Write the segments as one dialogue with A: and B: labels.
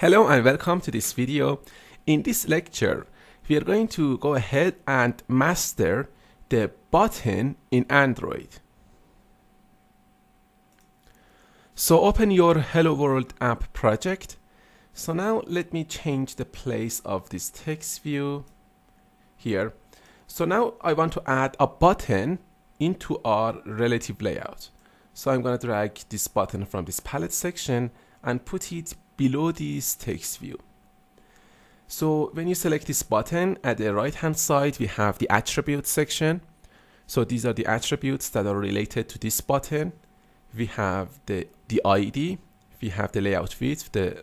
A: Hello and welcome to this video. In this lecture, we are going to go ahead and master the button in Android. So open your Hello World app project. So now let me change the place of this text view here. So now I want to add a button into our relative layout. So I'm going to drag this button from this palette section and put it below this text view. So when you select this button, at the right hand side we have the attributes section. So these are the attributes that are related to this button. We have the ID, we have the layout width, the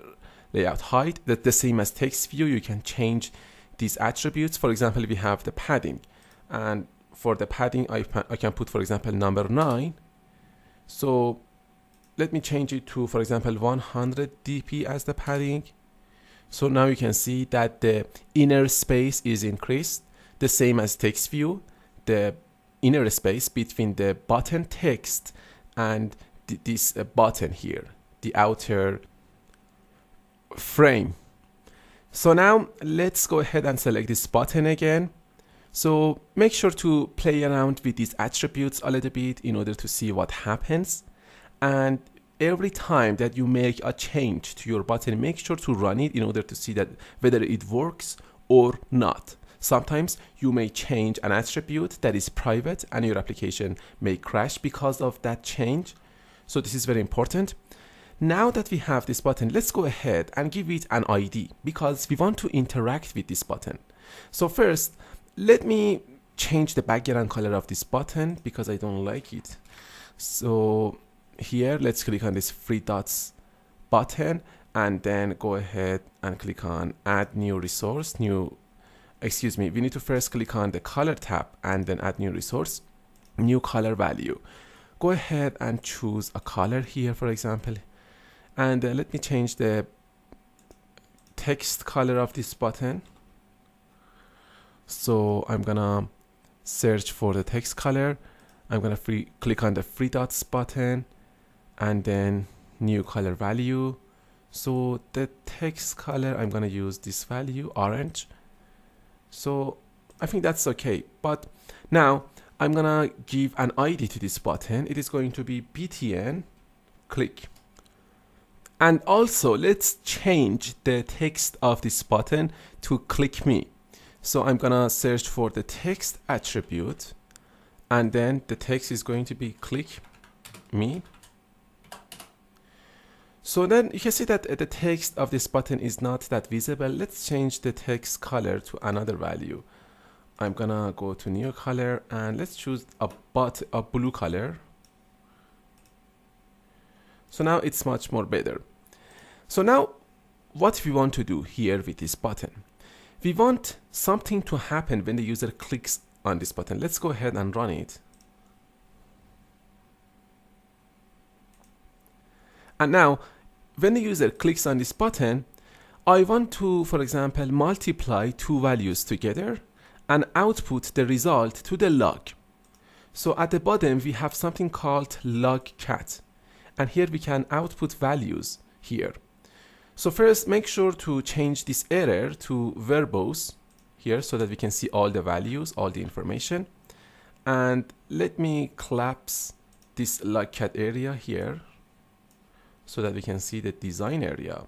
A: layout height. That's the same as text view. You can change these attributes. For example, we have the padding, and for the padding I can put, for example, number 9. So let me change it to, for example, 100 dp as the padding. So now you can see that the inner space is increased, the same as text view. The inner space between the button text and this button here, the outer frame. So now let's go ahead and select this button again. So make sure to play around with these attributes a little bit in order to see what happens. And every time that you make a change to your button, make sure to run it in order to see that whether it works or not. Sometimes you may change an attribute that is private and your application may crash because of that change. So this is very important. Now that we have this button, let's go ahead and give it an ID because we want to interact with this button. So first, let me change the background color of this button because I don't like it. So here, let's click on this three dots button and then go ahead and click on add new resource, we need to first click on the color tab and then add new resource, new color value. Go ahead and choose a color here, for example, and let me change the text color of this button. So I'm gonna search for the text color. I'm gonna click on the three dots button and then new color value. So the text color, I'm gonna use this value, orange. So I think that's okay. But now I'm gonna give an ID to this button. It is going to be btn click. And also let's change the text of this button to click me. So I'm gonna search for the text attribute and then the text is going to be click me. So then you can see that the text of this button is not that visible. Let's change the text color to another value. I'm gonna go to new color and let's choose a blue color. So now it's much more better. So now what we want to do here with this button, we want something to happen when the user clicks on this button. Let's go ahead and run it. And now, when the user clicks on this button, I want to, for example, multiply two values together and output the result to the log. So at the bottom, we have something called logcat. And here we can output values here. So first, make sure to change this error to verbose here so that we can see all the values, all the information. And let me collapse this logcat area here so that we can see the design area.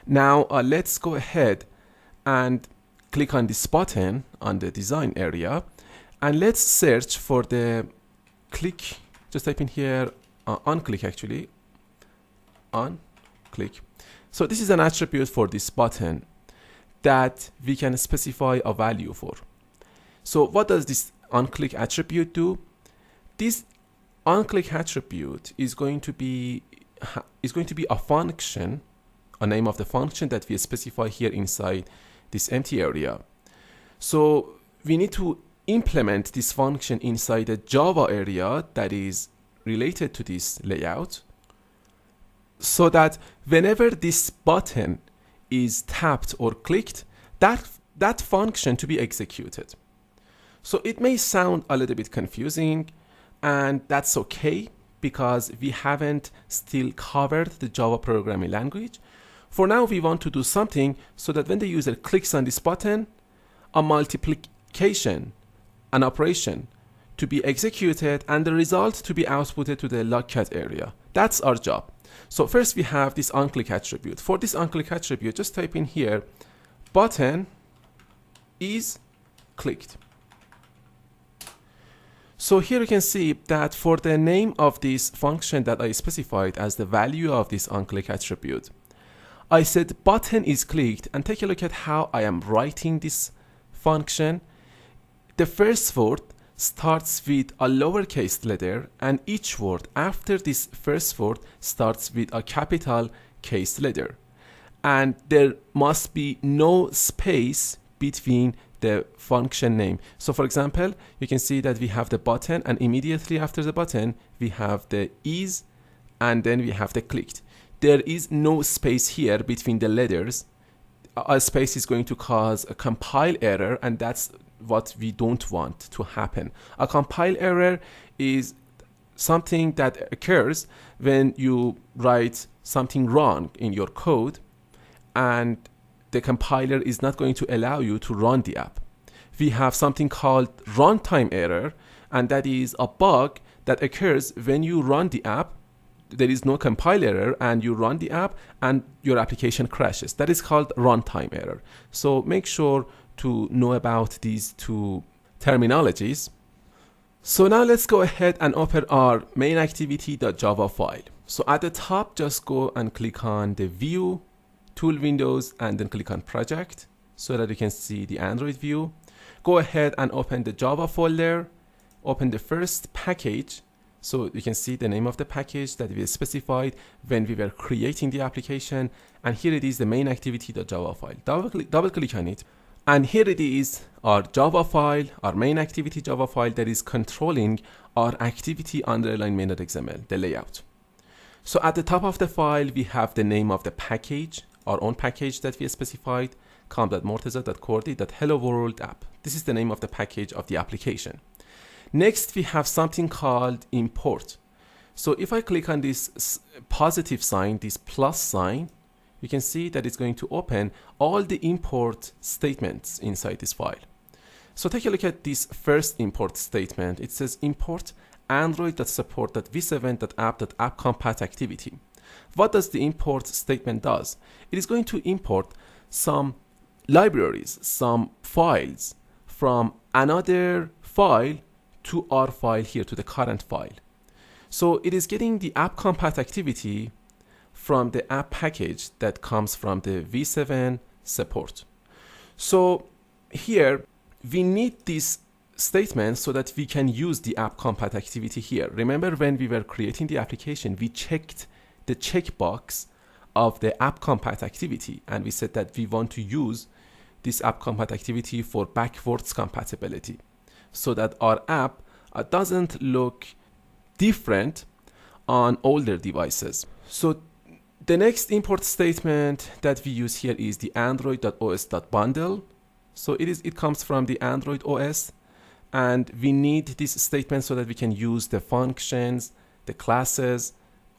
A: Now let's go ahead and click on this button on the design area and let's search for the click. Just type in here on click, actually on click. So this is an attribute for this button that we can specify a value for. So what does this onClick attribute do? This onClick attribute is going to be a function, a name of the function that we specify here inside this empty area. So we need to implement this function inside the Java area that is related to this layout, so that whenever this button is tapped or clicked, that function to be executed. So it may sound a little bit confusing, and that's okay because we haven't still covered the Java programming language. For now, we want to do something so that when the user clicks on this button, a multiplication, an operation to be executed and the result to be outputted to the logcat area. That's our job. So first we have this onClick attribute. For this onClick attribute, just type in here, button is clicked. So here you can see that for the name of this function that I specified as the value of this onClick attribute, I said button is clicked, and take a look at how I am writing this function. The first word starts with a lowercase letter, and each word after this first word starts with a capital case letter. And there must be no space between the function name. So for example, you can see that we have the button, and immediately after the button, we have the is, and then we have the clicked. There is no space here between the letters. A space is going to cause a compile error, and that's what we don't want to happen. A compile error is something that occurs when you write something wrong in your code and the compiler is not going to allow you to run the app. We have something called runtime error, and that is a bug that occurs when you run the app. There is no compile error and you run the app and your application crashes. That is called runtime error. So make sure to know about these two terminologies. So now let's go ahead and open our main activity.java file. So at the top, just go and click on the view, tool windows, and then click on project so that you can see the Android view. Go ahead and open the Java folder, open the first package. So you can see the name of the package that we specified when we were creating the application. And here it is, the main activity.java file. Double click on it. And here it is, our Java file, our main activity Java file that is controlling our activity underline main.xml, the layout. So at the top of the file, we have the name of the package, our own package that we specified, com.morteza.cordy.hello-world app. This is the name of the package of the application. Next, we have something called import. So if I click on this positive sign, this plus sign, you can see that it's going to open all the import statements inside this file. So take a look at this first import statement. It says import android.support.v7.app.appcompat activity. What does the import statement does? It is going to import some libraries, some files from another file to our file here, to the current file. So it is getting the appcompat activity from the app package that comes from the V7 support. So here we need this statement so that we can use the appcompat activity here. Remember when we were creating the application, we checked the checkbox of the appcompat activity, and we said that we want to use this appcompat activity for backwards compatibility so that our app doesn't look different on older devices. So the next import statement that we use here is the android.os.bundle. So it comes from the Android OS, and we need this statement so that we can use the functions, the classes,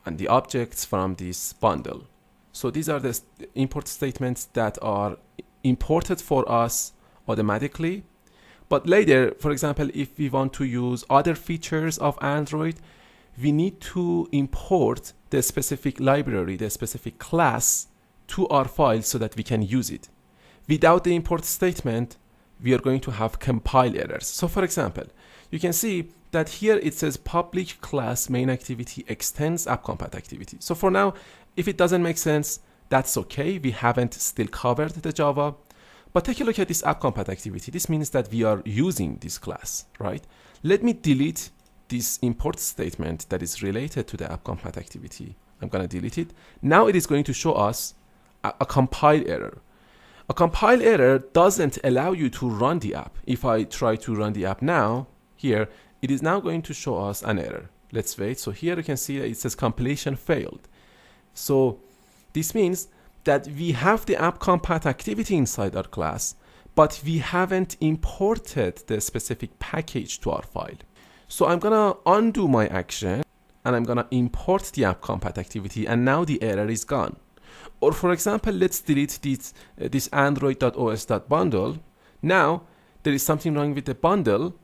A: and the objects from this bundle. So these are the import statements that are imported for us automatically. But later, for example, if we want to use other features of Android, we need to import the specific library, the specific class to our file so that we can use it. Without the import statement, we are going to have compile errors. So for example, you can see that here it says public class main activity extends appcompat activity. So for now, if it doesn't make sense, that's okay. We haven't still covered the Java. But take a look at this appcompat activity. This means that we are using this class, right? Let me delete this import statement that is related to the appcompat activity. I'm going to delete it. Now it is going to show us a compile error. A compile error doesn't allow you to run the app. If I try to run the app now, here, it is now going to show us an error. Let's wait. So here you can see that it says compilation failed. So this means that we have the appcompat activity inside our class, but we haven't imported the specific package to our file. So I'm gonna undo my action and I'm gonna import the appcompat activity, and now the error is gone. Or for example, let's delete this android.os.bundle. Now there is something wrong with the bundle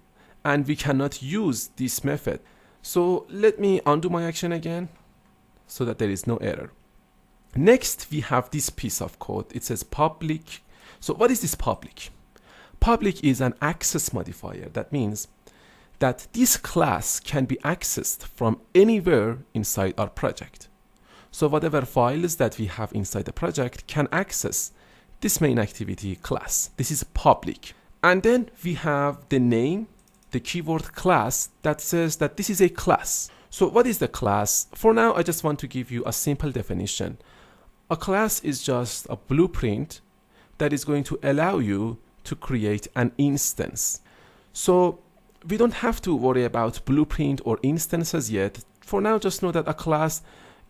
A: and we cannot use this method. So let me undo my action again so that there is no error. Next, we have this piece of code. It says public. So what is this public? Public is an access modifier. That means that this class can be accessed from anywhere inside our project. So whatever files that we have inside the project can access this main activity class. This is public. And then we have the name, the keyword class that says that this is a class. So what is the class? For now, I just want to give you a simple definition. A class is just a blueprint that is going to allow you to create an instance. So we don't have to worry about blueprint or instances yet. For now, just know that a class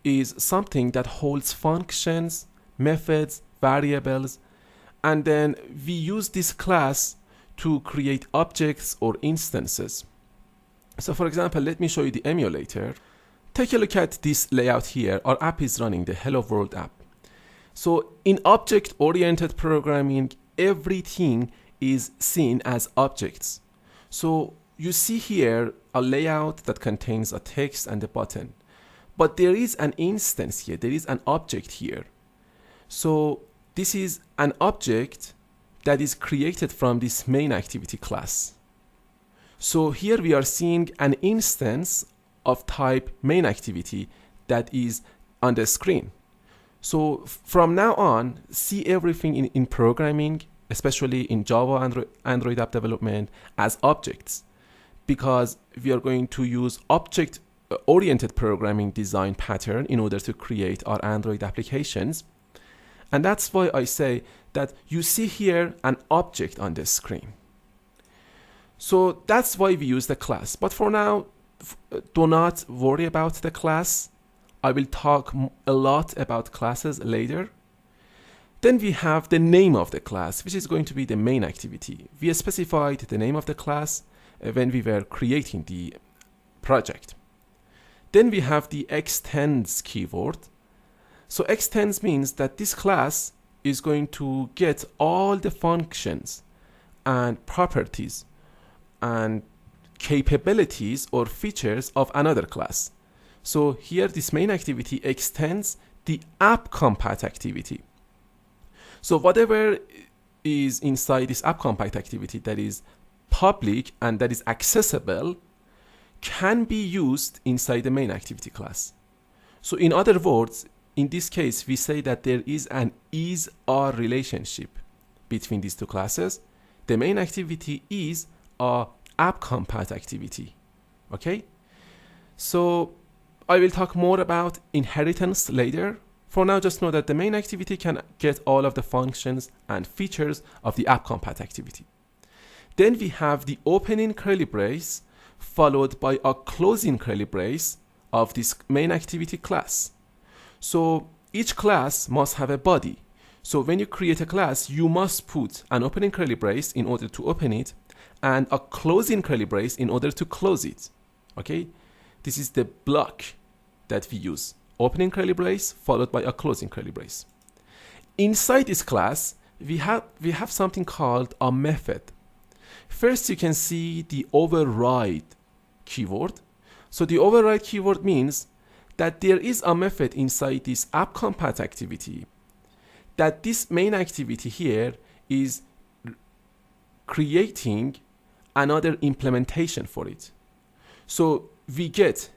A: is something that holds functions, methods, variables, and then we use this class to create objects or instances. So for example, let me show you the emulator. Take a look at this layout here. Our app is running, the Hello World app. So in object-oriented programming, everything is seen as objects. So you see here a layout that contains a text and a button. But there is an instance here, there is an object here. So this is an object that is created from this main activity class. So here we are seeing an instance of type main activity that is on the screen. So from now on, see everything in programming, especially in Java Android app development, as objects, because we are going to use object-oriented programming design pattern in order to create our Android applications. And that's why I say that you see here an object on the screen. So that's why we use the class. But for now, do not worry about the class. I will talk a lot about classes later. Then we have the name of the class, which is going to be the main activity. We specified the name of the class when we were creating the project. Then we have the extends keyword. So extends means that this class is going to get all the functions and properties and capabilities or features of another class. So here this main activity extends the app compat activity. So whatever is inside this app compat activity that is public and that is accessible can be used inside the main activity class. So in other words, in this case, we say that there is an is-or relationship between these two classes. The main activity is a app compat activity. Okay? So I will talk more about inheritance later. For now, just know that the main activity can get all of the functions and features of the app compat activity. Then we have the opening curly brace followed by a closing curly brace of this main activity class. So each class must have a body. So when you create a class, you must put an opening curly brace in order to open it and a closing curly brace in order to close it. Okay? This is the block that we use. Opening curly brace followed by a closing curly brace. Inside this class, we have something called a method. First, you can see the override keyword. So the override keyword means that there is a method inside this app compat activity that this main activity here is creating another implementation for it. So we get,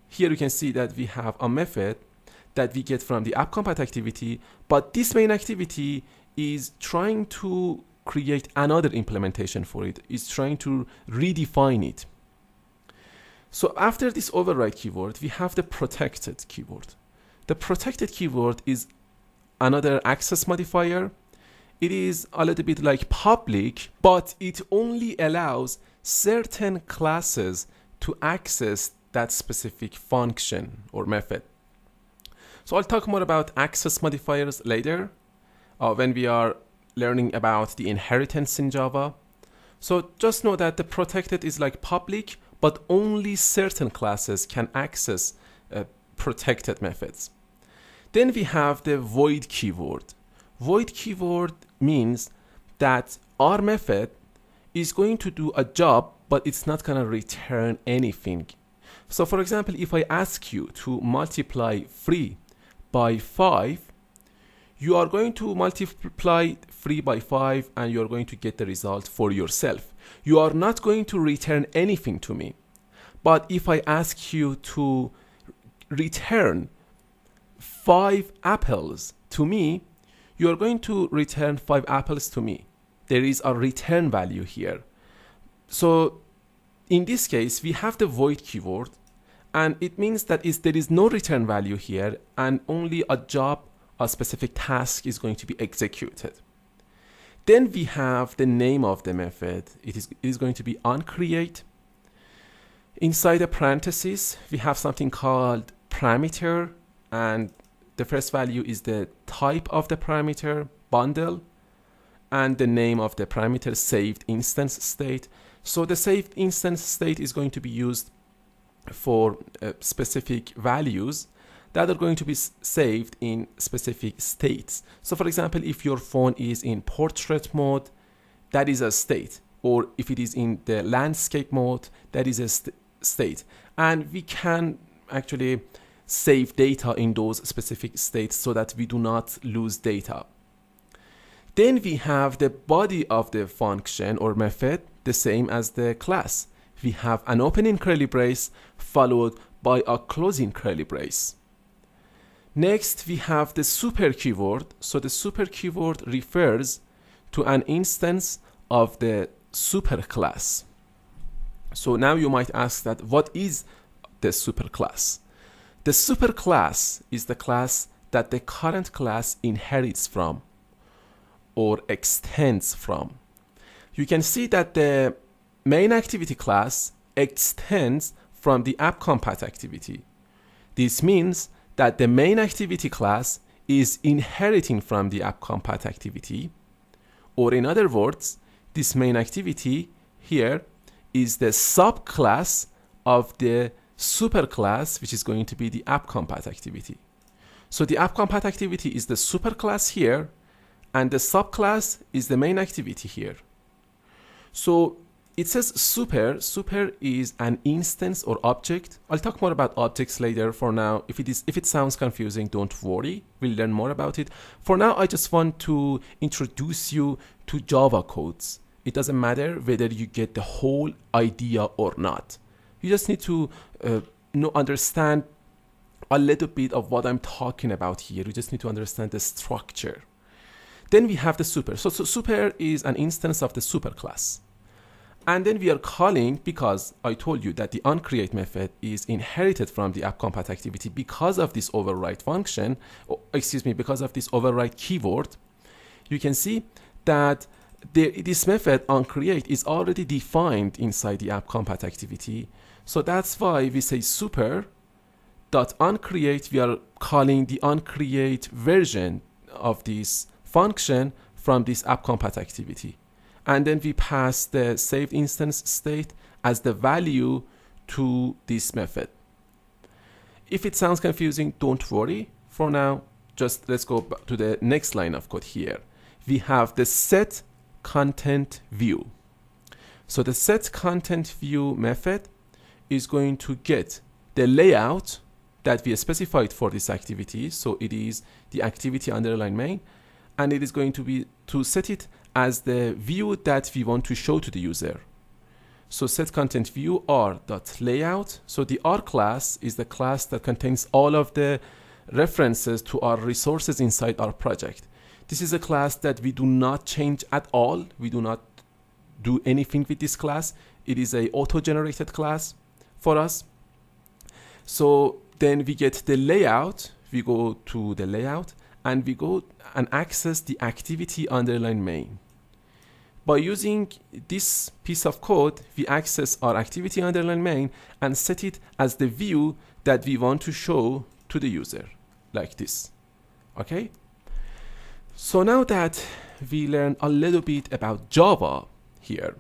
A: here you can see that we have a method that we get from the app compat activity, but this main activity is trying to create another implementation for it. It's trying to redefine it. So after this override keyword, we have the protected keyword. The protected keyword is another access modifier. It is a little bit like public, but it only allows certain classes to access that specific function or method. So I'll talk more about access modifiers later when we are learning about the inheritance in Java. So just know that the protected is like public, but only certain classes can access protected methods. Then we have the void keyword. Void keyword means that our method is going to do a job, but it's not going to return anything. So for example, if I ask you to multiply 3 by 5, you are going to multiply 3 by 5 and you are going to get the result for yourself. You are not going to return anything to me. But if I ask you to return 5 apples to me, you are going to return 5 apples to me. There is a return value here. So in this case, we have the void keyword, and it means that there is no return value here, and only a job, a specific task is going to be executed. Then we have the name of the method. It is going to be onCreate. Inside the parentheses, we have something called parameter, and the first value is the type of the parameter, bundle, and the name of the parameter, saved instance state. So the saved instance state is going to be used for specific values that are going to be saved in specific states. So for example, if your phone is in portrait mode, that is a state. Or if it is in the landscape mode, that is a state. And we can actually save data in those specific states so that we do not lose data. Then we have the body of the function or method, the same as the class. We have an opening curly brace followed by a closing curly brace. Next, we have the super keyword. So the super keyword refers to an instance of the super class. So now you might ask that what is the super class? The super class is the class that the current class inherits from or extends from. You can see that the main activity class extends from the AppCompat activity. This means that the main activity class is inheriting from the AppCompat activity, or in other words, this main activity here is the subclass of the superclass, which is going to be the AppCompat activity. So the AppCompat activity is the superclass here, and the subclass is the main activity here. So it says super. Super is an instance or object. I'll talk more about objects later. For now, if it sounds confusing, don't worry. We'll learn more about it. For now, I just want to introduce you to Java codes. It doesn't matter whether you get the whole idea or not. You just need to understand a little bit of what I'm talking about here. You just need to understand the structure. Then we have the super. So super is an instance of the superclass. And then we are calling, because I told you that the onCreate method is inherited from the AppCompat activity because of this override function, because of this override keyword. You can see that this method onCreate is already defined inside the AppCompat activity. So that's why we say super.onCreate. We are calling the onCreate version of this function from this AppCompat activity. And then we pass the saved instance state as the value to this method. If it sounds confusing, don't worry. For now, just let's go back to the next line of code here. We have the set content view. So the set content view method is going to get the layout that we specified for this activity. So it is the activity underline main, and it is going to be to set it as the view that we want to show to the user. So set content view r.layout. So the R class is the class that contains all of the references to our resources inside our project. This is a class that we do not change at all. We do not do anything with this class. It is a auto-generated class for us. So then we get the layout. We go to the layout and we go and access the activity underline main. By using this piece of code, we access our activity underline main and set it as the view that we want to show to the user, like this. Okay? So now that we learned a little bit about Java here,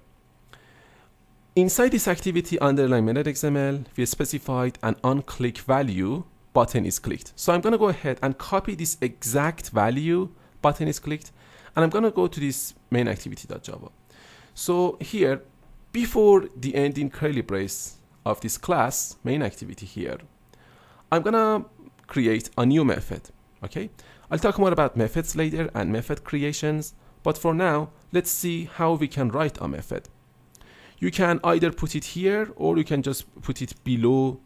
A: inside this activity underline main.xml, we specified an onClick value button is clicked. So I'm going to go ahead and copy this exact value button is clicked, and I'm going to go to this main activity.java. So here, before the ending curly brace of this class main activity here, I'm going to create a new method. Okay, I'll talk more about methods later and method creations, but for now, let's see how we can write a method. You can either put it here or you can just put it below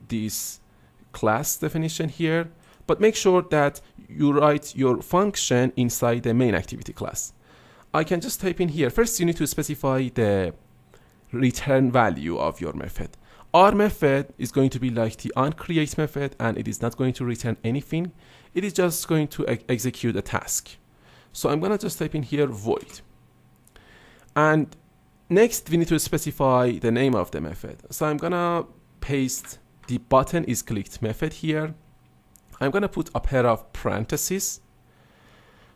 A: this class definition here, but make sure that you write your function inside the main activity class. I can just type in here. First, you need to specify the return value of your method. Our method is going to be like the onCreate method, and it is not going to return anything. It is just going to execute a task. So I'm going to just type in here void. And next, we need to specify the name of the method. So I'm going to paste the button is clicked method here. I'm going to put a pair of parentheses.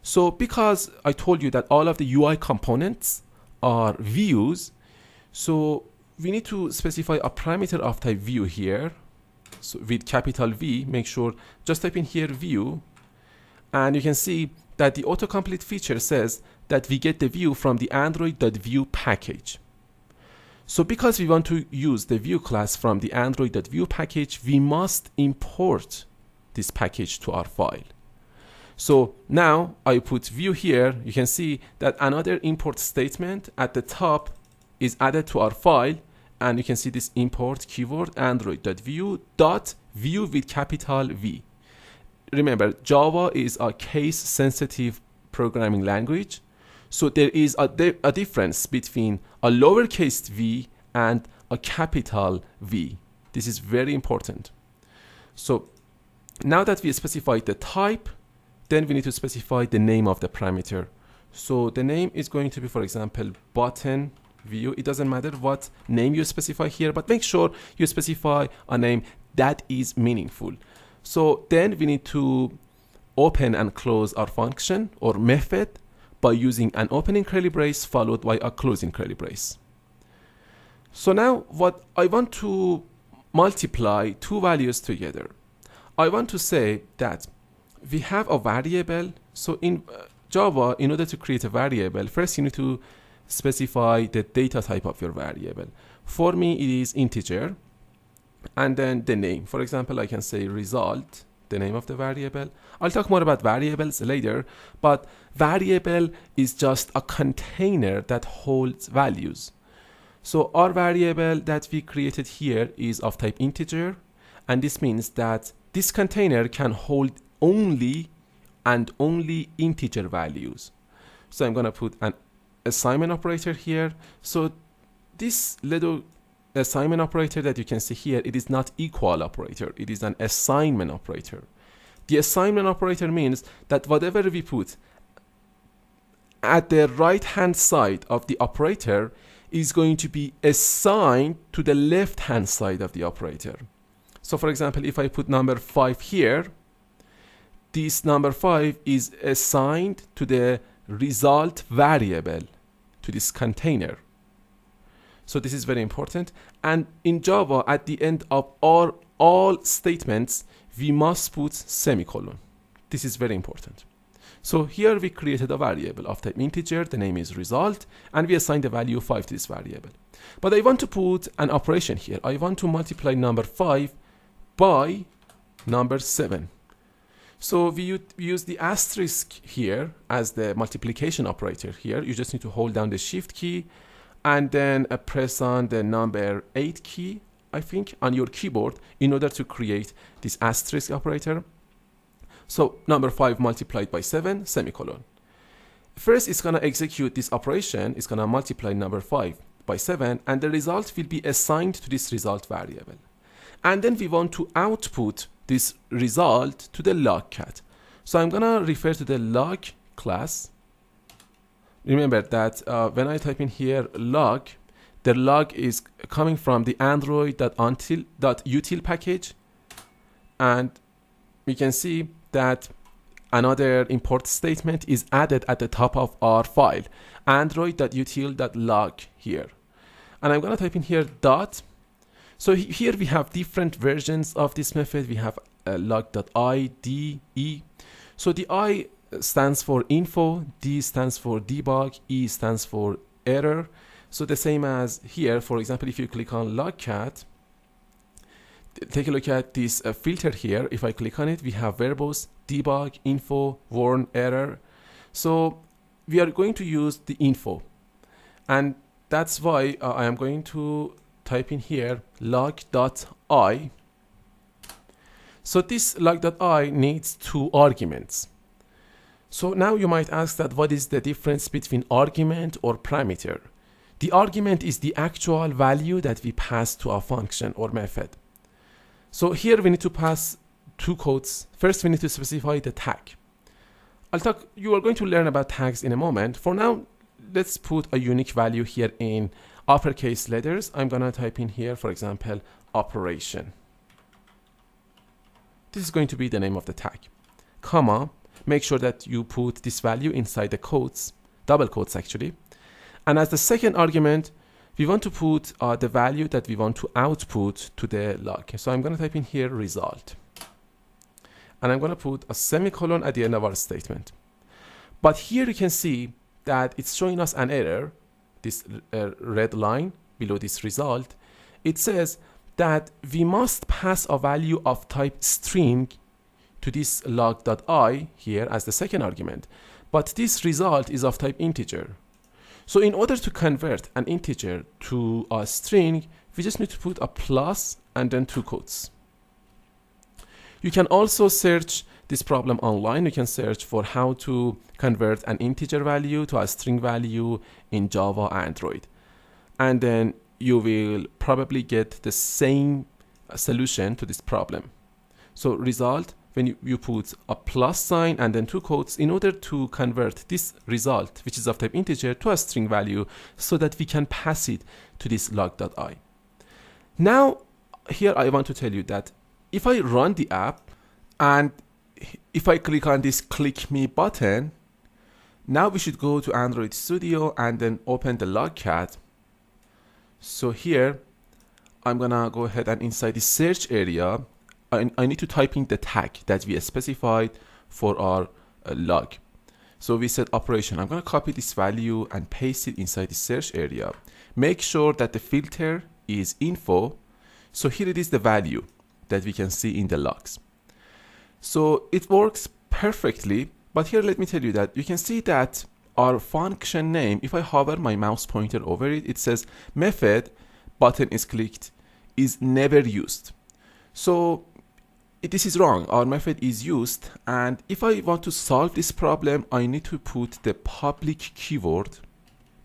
A: So because I told you that all of the UI components are views, so we need to specify a parameter of type view here. So with capital V, make sure just type in here view, and you can see that the autocomplete feature says that we get the view from the Android.view package. So because we want to use the view class from the Android.view package, we must import this package to our file. So now I put view here. You can see that another import statement at the top is added to our file, and you can see this import keyword Android.view.view with capital V. Remember, Java is a case-sensitive programming language, so there is a difference between a lowercase v and a capital V. This is very important. So now that we specified the type, then we need to specify the name of the parameter. So the name is going to be, for example, button view. It doesn't matter what name you specify here, but make sure you specify a name that is meaningful. So then we need to open and close our function or method by using an opening curly brace followed by a closing curly brace. So now what I want to multiply two values together. I want to say that we have a variable. So in Java, in order to create a variable, first you need to specify the data type of your variable. For me, it is integer, and then the name. For example, I can say result, the name of the variable. I'll talk more about variables later, but variable is just a container that holds values. So our variable that we created here is of type integer, and this means that this container can hold only and only integer values. So I'm going to put an assignment operator here. So this little assignment operator that you can see here, it is not equal operator, it is an assignment operator. The assignment operator means that whatever we put at the right hand side of the operator is going to be assigned to the left hand side of the operator. So for example, if I put number 5 here, this number 5 is assigned to the result variable, to this container. So this is very important. And in Java, at the end of all statements, we must put semicolon. This is very important. So here we created a variable of type integer, the name is result, and we assigned the value 5 to this variable. But I want to put an operation here. I want to multiply number 5 by number 7. So we use the asterisk here as the multiplication operator here. You just need to hold down the shift key and then press on the number 8 key, I think, on your keyboard in order to create this asterisk operator. So number 5 multiplied by 7, semicolon. First, it's going to execute this operation. It's going to multiply number 5 by 7, and the result will be assigned to this result variable. And then we want to output this result to the log cat. So I'm going to refer to the log class. Remember that when I type in here log, the log is coming from the android.util package, and we can see that another import statement is added at the top of our file, android.util.log here. And I'm going to type in here dot. So here we have different versions of this method. We have log.I, D, E. So the I stands for info, D stands for debug, E stands for error. So the same as here, for example, if you click on logcat, take a look at this filter here. If I click on it, we have verbose, debug, info, warn, error. So we are going to use the info. And that's why I am going to type in here log.I. So this log.I needs 2 arguments. So now you might ask that what is the difference between argument or parameter? The argument is the actual value that we pass to our function or method. So here we need to pass 2 codes. First we need to specify the tag. You are going to learn about tags in a moment. For now, let's put a unique value here in uppercase letters. I'm gonna type in here, for example, operation. This is going to be the name of the tag, comma, make sure that you put this value inside the quotes, double quotes actually. And as the second argument, we want to put the value that we want to output to the log. So I'm gonna type in here result. And I'm gonna put a semicolon at the end of our statement. But here you can see that it's showing us an error, this red line below this result. It says that we must pass a value of type string to this log.I here as the second argument, but this result is of type integer. So in order to convert an integer to a string, we just need to put a plus and then 2 quotes. You can also search this problem online. You can search for how to convert an integer value to a string value in Java Android. And then you will probably get the same solution to this problem. So result, when you put a plus sign and then 2 quotes in order to convert this result, which is of type integer, to a string value so that we can pass it to this log.I. Now, here I want to tell you that if I run the app and if I click on this click me button, now we should go to Android Studio and then open the logcat. So here, I'm gonna go ahead and inside the search area, I need to type in the tag that we specified for our log. So we said operation. I'm gonna copy this value and paste it inside the search area. Make sure that the filter is info. So here it is the value that we can see in the logs. So it works perfectly, but here let me tell you that you can see that our function name, if I hover my mouse pointer over it, it says method button is clicked is never used. So this is wrong. Our method is used, and if I want to solve this problem, I need to put the public keyword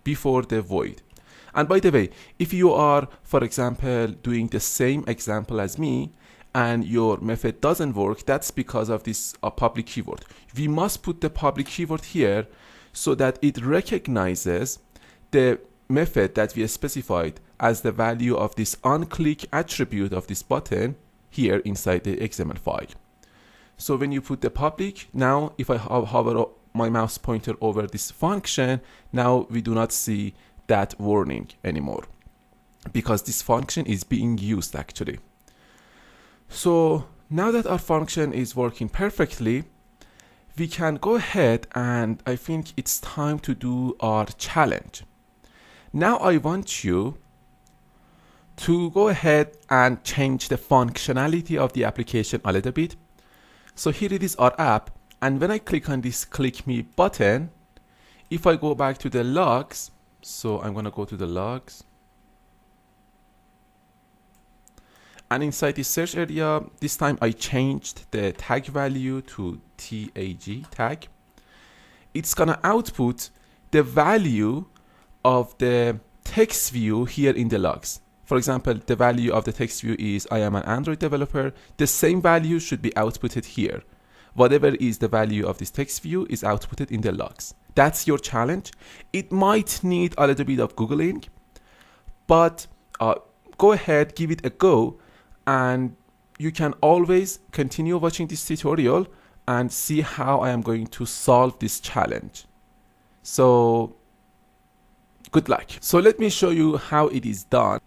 A: before the void. And by the way, if you are, for example, doing the same example as me and your method doesn't work, that's because of this public keyword. We must put the public keyword here so that it recognizes the method that we specified as the value of this onClick attribute of this button here inside the XML file. So when you put the public, now if I hover my mouse pointer over this function, now we do not see that warning anymore because this function is being used actually. So now that our function is working perfectly, we can go ahead and I think it's time to do our challenge. Now I want you to go ahead and change the functionality of the application a little bit. So here it is our app, and when I click on this click me button, if I go back to the logs, so I'm gonna go to the logs, and inside the search area, this time I changed the tag value to tag. It's gonna output the value of the text view here in the logs. For example, the value of the text view is I am an Android developer. The same value should be outputted here. Whatever is the value of this text view is outputted in the logs. That's your challenge. It might need a little bit of Googling, but go ahead, give it a go, and you can always continue watching this tutorial and see how I am going to solve this challenge. So good luck. So let me show you how it is done.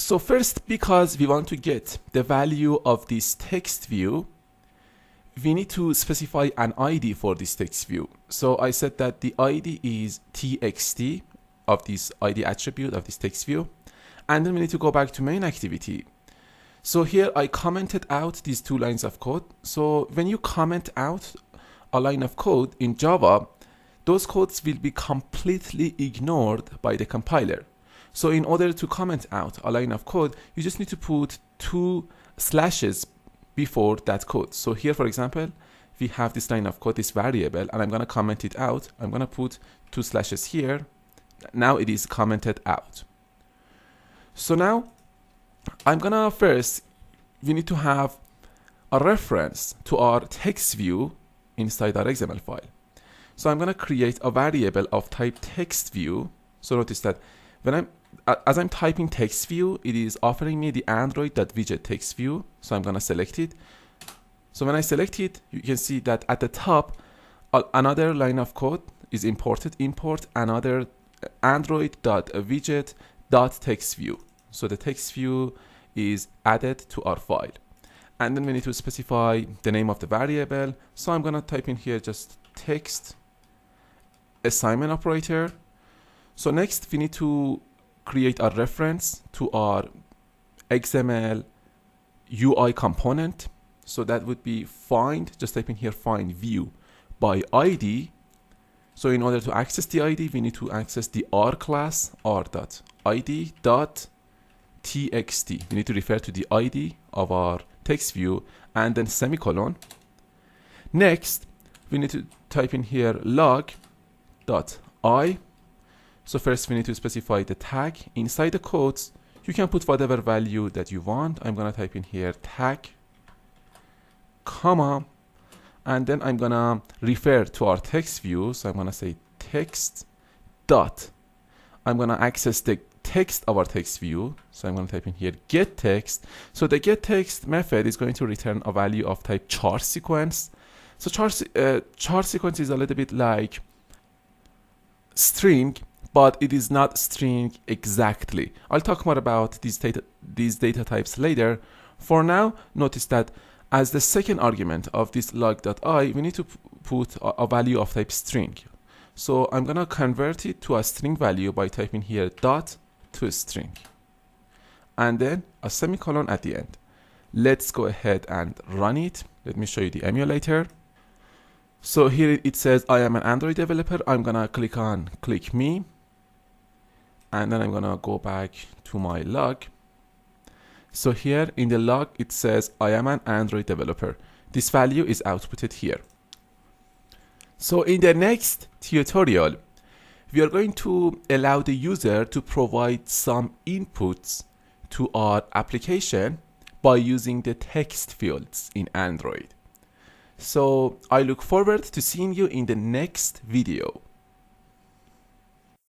A: So first, because we want to get the value of this text view, we need to specify an ID for this text view. So I said that the ID is txt of this ID attribute of this text view. And then we need to go back to main activity. So here I commented out these 2 lines of code. So when you comment out a line of code in Java, those codes will be completely ignored by the compiler. So in order to comment out a line of code, you just need to put 2 slashes before that code. So here, for example, we have this line of code, this variable, and I'm going to comment it out. I'm going to put 2 slashes here. Now it is commented out. So now I'm going to first, we need to have a reference to our text view inside our XML file. So I'm going to create a variable of type text view. So notice that when as I'm typing text view, it is offering me the Android.widget text view. So I'm going to select it. So when I select it, you can see that at the top, another line of code is imported. Import another Android.widget.text view. So the text view is added to our file. And then we need to specify the name of the variable. So I'm going to type in here just text assignment operator. So next we need to create a reference to our XML UI component. So that would be find, just type in here find view by ID. So in order to access the ID, we need to access the R class, r.id.txt. We need to refer to the ID of our text view and then semicolon. Next, we need to type in here log.i. So first we need to specify the tag inside the quotes. You can put whatever value that you want. I'm going to type in here tag, comma, and then I'm going to refer to our text view. So I'm going to say text dot. I'm going to access the text of our text view. So I'm going to type in here get text. So the get text method is going to return a value of type char sequence. So char sequence is a little bit like string, but it is not string exactly. I'll talk more about these data types later. For now, notice that as the second argument of this log.i, we need to put a value of type string. So I'm going to convert it to a string value by typing here dot to string. And then a semicolon at the end. Let's go ahead and run it. Let me show you the emulator. So here it says I am an Android developer. I'm going to click on click me. And then I'm going to go back to my log. So here in the log, it says I am an Android developer. This value is outputted here. So in the next tutorial, we are going to allow the user to provide some inputs to our application by using the text fields in Android. So I look forward to seeing you in the next video.